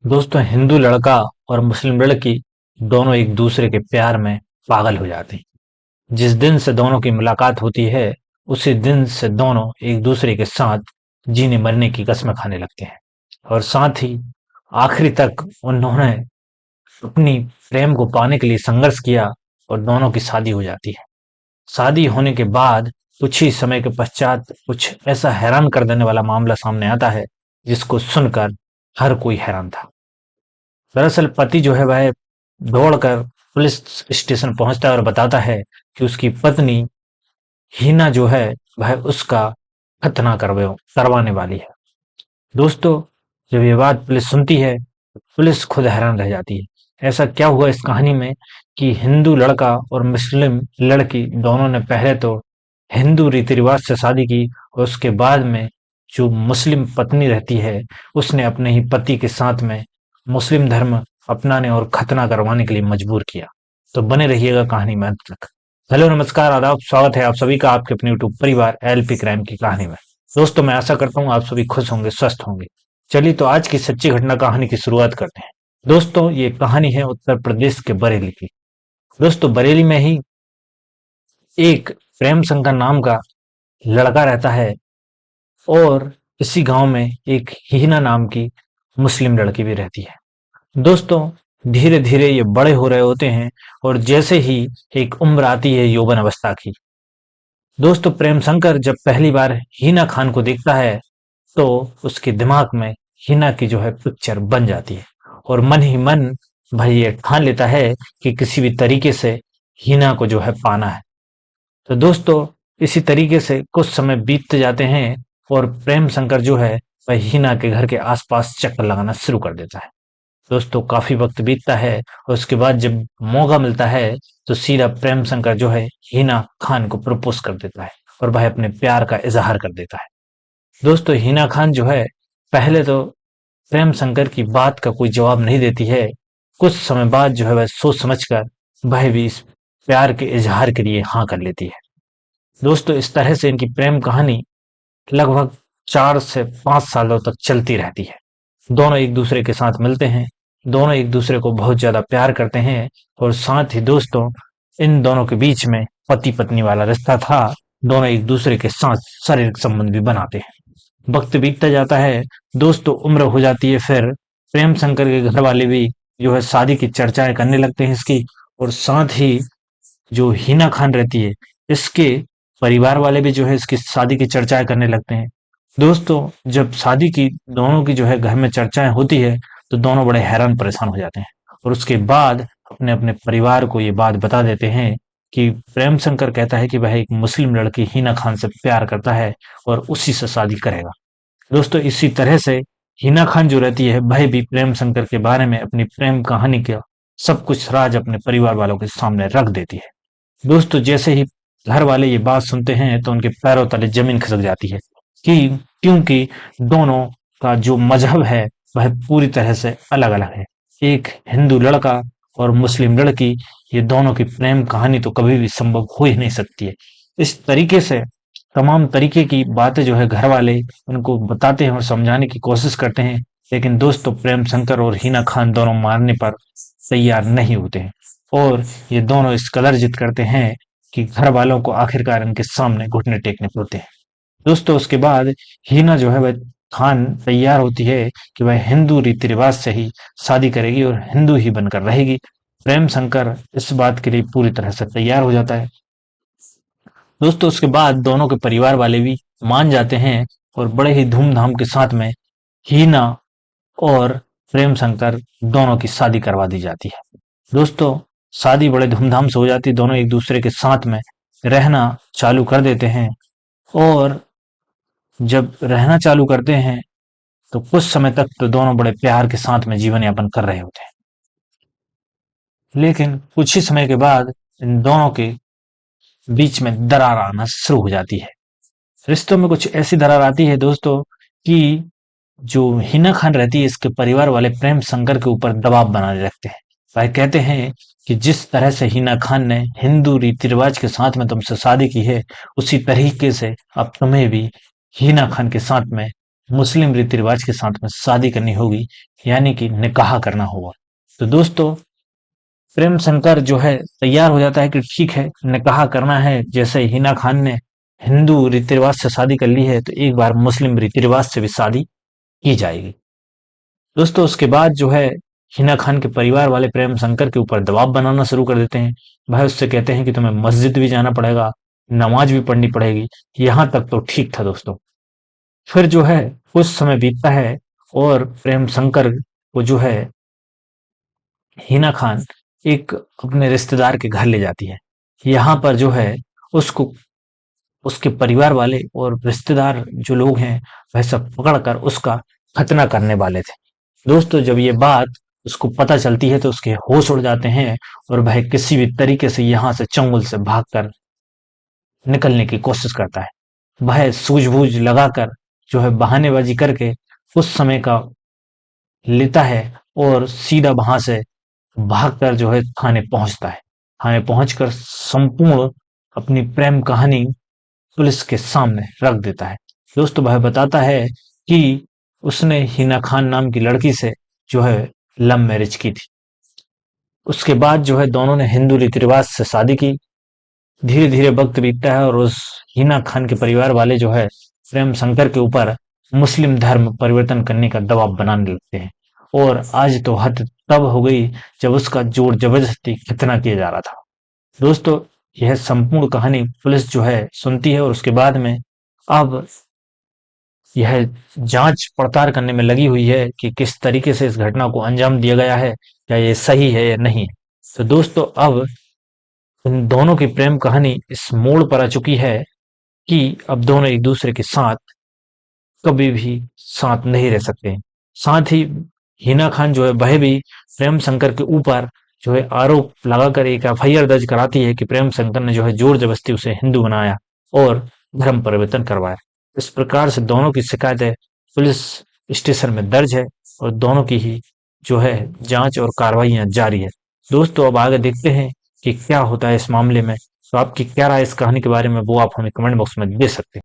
दोस्तों, हिंदू लड़का और मुस्लिम लड़की दोनों एक दूसरे के प्यार में पागल हो जाते हैं। जिस दिन से दोनों की मुलाकात होती है, उसी दिन से दोनों एक दूसरे के साथ जीने मरने की कस्में खाने लगते हैं। और साथ ही आखिरी तक उन्होंने अपनी प्रेम को पाने के लिए संघर्ष किया और दोनों की शादी हो जाती है। शादी होने के बाद कुछ ही समय के पश्चात कुछ ऐसा हैरान कर देने वाला मामला सामने आता है, जिसको सुनकर हर कोई हैरान था। दरअसल पति जो है वह दौड़कर पुलिस स्टेशन पहुंचता है और बताता है कि उसकी पत्नी हीना जो है वह उसका खतना करवाने वाली है। दोस्तों, जब ये बात पुलिस सुनती है, पुलिस खुद हैरान रह जाती है। ऐसा क्या हुआ इस कहानी में कि हिंदू लड़का और मुस्लिम लड़की दोनों ने पहले तो हिंदू रीति रिवाज से शादी की, और उसके बाद में जो मुस्लिम पत्नी रहती है, उसने अपने ही पति के साथ में मुस्लिम धर्म अपनाने और खतना करवाने के लिए मजबूर किया। तो बने रहिएगा कहानी में अंत तक। हेलो, नमस्कार, आदाब, स्वागत है आप सभी का आपके अपने यूट्यूब परिवार एलपी क्राइम की कहानी में। दोस्तों, मैं आशा करता हूँ आप सभी खुश होंगे, स्वस्थ होंगे। चलिए तो आज की सच्ची घटना कहानी की शुरुआत करते हैं। दोस्तों, ये कहानी है उत्तर प्रदेश के बरेली की। दोस्तों, बरेली में ही एक प्रेम शंकर नाम का लड़का रहता है, और इसी गांव में एक हीना नाम की मुस्लिम लड़की भी रहती है। दोस्तों, धीरे धीरे ये बड़े हो रहे होते हैं, और जैसे ही एक उम्र आती है यौवन अवस्था की, दोस्तों प्रेम शंकर जब पहली बार हीना खान को देखता है, तो उसके दिमाग में हीना की जो है पिक्चर बन जाती है, और मन ही मन भाई ये ठान लेता है कि किसी भी तरीके से हीना को जो है पाना है। तो दोस्तों, इसी तरीके से कुछ समय बीतते जाते हैं, और प्रेम शंकर जो है वह हीना के घर के आसपास चक्कर लगाना शुरू कर देता है। दोस्तों, काफी वक्त बीतता है, और उसके बाद जब मौका मिलता है, तो सीधा प्रेम शंकर जो है हीना खान को प्रपोज कर देता है, और वह अपने प्यार का इजहार कर देता है। दोस्तों, हीना खान जो है पहले तो प्रेम शंकर की बात का कोई जवाब नहीं देती है। कुछ समय बाद जो है वह सोच समझकर वह भी इस प्यार के इजहार के लिए हाँ कर लेती है। दोस्तों, इस तरह से इनकी प्रेम कहानी लगभग 4 से 5 सालों तक चलती रहती है। दोनों एक दूसरे के साथ मिलते हैं, दोनों एक दूसरे को बहुत ज्यादा प्यार करते हैं, और साथ ही दोस्तों इन दोनों के बीच में पति पत्नी वाला रिश्ता था। दोनों एक दूसरे के साथ शारीरिक संबंध भी बनाते हैं। वक्त बीतता जाता है, दोस्तों उम्र हो जाती है, फिर प्रेम शंकर के घर वाले भी जो है शादी की चर्चाएं करने लगते हैं इसकी, और साथ ही जो हीना खान रहती है, इसके परिवार वाले भी जो है इसकी शादी की चर्चाएं करने लगते हैं। दोस्तों, जब शादी की दोनों की जो है घर में चर्चाएं होती है, तो दोनों बड़े हैरान परेशान हो जाते हैं, और उसके बाद अपने अपने परिवार को ये बात बता देते हैं कि प्रेम शंकर कहता है कि वह एक मुस्लिम लड़की हीना खान से प्यार करता है, और उसी से शादी करेगा। दोस्तों, इसी तरह से हिना खान जो रहती है वह भी प्रेम शंकर के बारे में अपनी प्रेम कहानी का सब कुछ राज अपने परिवार वालों के सामने रख देती है। दोस्तों, जैसे ही घर वाले ये बात सुनते हैं, तो उनके पैरों तले जमीन खिसक जाती है, कि क्योंकि दोनों का जो मजहब है वह पूरी तरह से अलग अलग है। एक हिंदू लड़का और मुस्लिम लड़की, ये दोनों की प्रेम कहानी तो कभी भी संभव हो ही नहीं सकती है। इस तरीके से तमाम तरीके की बातें जो है घर वाले उनको बताते हैं और समझाने की कोशिश करते हैं, लेकिन दोस्तों प्रेम शंकर और हिना खान दोनों मानने पर तैयार नहीं होते हैं, और ये दोनों इस कदर जिद करते हैं कि घर वालों को आखिरकार इनके सामने घुटने टेकने पड़ते हैं। दोस्तों, उसके बाद हीना जो है वह खान तैयार होती है कि वह हिंदू रीति रिवाज से ही शादी करेगी और हिंदू ही बनकर रहेगी। प्रेम शंकर इस बात के लिए पूरी तरह से तैयार हो जाता है। दोस्तों, उसके बाद दोनों के परिवार वाले भी मान जाते हैं, और बड़े ही धूमधाम के साथ में हीना और प्रेम शंकर दोनों की शादी करवा दी जाती है। दोस्तों, शादी बड़े धूमधाम से हो जाती है, दोनों एक दूसरे के साथ में रहना चालू कर देते हैं, और जब रहना चालू करते हैं, तो कुछ समय तक तो दोनों बड़े प्यार के साथ में जीवन यापन कर रहे होते हैं। लेकिन कुछ ही समय के बाद इन दोनों के बीच में दरार आना शुरू हो जाती है। रिश्तों में कुछ ऐसी दरार आती है दोस्तों, कि जो हिना खान रहती है, इसके परिवार वाले प्रेम शंकर के ऊपर दबाव बनाने लगते हैं। वह कहते हैं कि जिस तरह से हिना खान ने हिंदू रीति रिवाज के साथ में तुमसे शादी की है, उसी तरीके से अब तुम्हें भी हिना खान के साथ में मुस्लिम रीति रिवाज के साथ में शादी करनी होगी, यानी कि निकाह करना होगा। तो दोस्तों, प्रेम शंकर जो है तैयार हो जाता है कि ठीक है, निकाह करना है। जैसे हिना खान ने हिंदू रीति रिवाज से शादी कर ली है, तो एक बार मुस्लिम रीति रिवाज से भी शादी की जाएगी। दोस्तों, उसके बाद जो है हिना खान के परिवार वाले प्रेम शंकर के ऊपर दबाव बनाना शुरू कर देते हैं। भाई उससे कहते हैं कि तुम्हें मस्जिद भी जाना पड़ेगा, नमाज भी पढ़नी पड़ेगी। यहाँ तक तो ठीक था दोस्तों। फिर जो है कुछ समय बीतता है और प्रेम शंकर को जो है हिना खान एक अपने रिश्तेदार के घर ले जाती है। यहाँ पर जो है उसको उसके परिवार वाले और रिश्तेदार जो लोग हैं वह सब पकड़कर उसका खतना करने वाले थे। दोस्तों, जब ये बात उसको पता चलती है तो उसके होश उड़ जाते हैं और वह किसी भी तरीके से यहाँ से चंगुल से भागकर निकलने की कोशिश करता है। वह सूझबूझ लगाकर जो है बहानेबाजी करके कुछ समय का लेता है और सीधा वहां से भागकर जो है थाने पहुंचता है। थाने पहुंचकर संपूर्ण अपनी प्रेम कहानी पुलिस के सामने रख देता है। दोस्तों, वह बताता है कि उसने हिना खान नाम की लड़की से जो है लव मैरिज की थी। उसके बाद जो है दोनों ने हिंदू रीति रिवाज से शादी की। धीरे धीरे वक्त बीतता है और उस हिना खान के परिवार वाले जो है प्रेम शंकर के ऊपर मुस्लिम धर्म परिवर्तन करने का दबाव बनाने लगते हैं। और आज तो हद तब हो गई जब उसका जोर जबरदस्ती खतना किया जा रहा था। दोस्तों, यह संपूर्ण कहानी पुलिस जो है सुनती है और उसके बाद में अब यह जांच पड़ताल करने में लगी हुई है कि किस तरीके से इस घटना को अंजाम दिया गया है, क्या ये सही है या नहीं। तो दोस्तों, अब इन दोनों की प्रेम कहानी इस मोड़ पर आ चुकी है कि अब दोनों एक दूसरे के साथ कभी भी साथ नहीं रह सकते। साथ ही हिना खान जो है वह भी प्रेम शंकर के ऊपर जो है आरोप लगाकर एक एफआईआर दर्ज कराती है कि प्रेम शंकर ने जो है जोर जबरदस्ती उसे हिंदू बनाया और धर्म परिवर्तन करवाया। इस प्रकार से दोनों की शिकायतें पुलिस स्टेशन में दर्ज है और दोनों की ही जो है जांच और कार्रवाइयां जारी है। दोस्तों, अब आगे देखते हैं कि क्या होता है इस मामले में। तो आपकी क्या राय इस कहानी के बारे में वो आप हमें कमेंट बॉक्स में दे सकते हैं।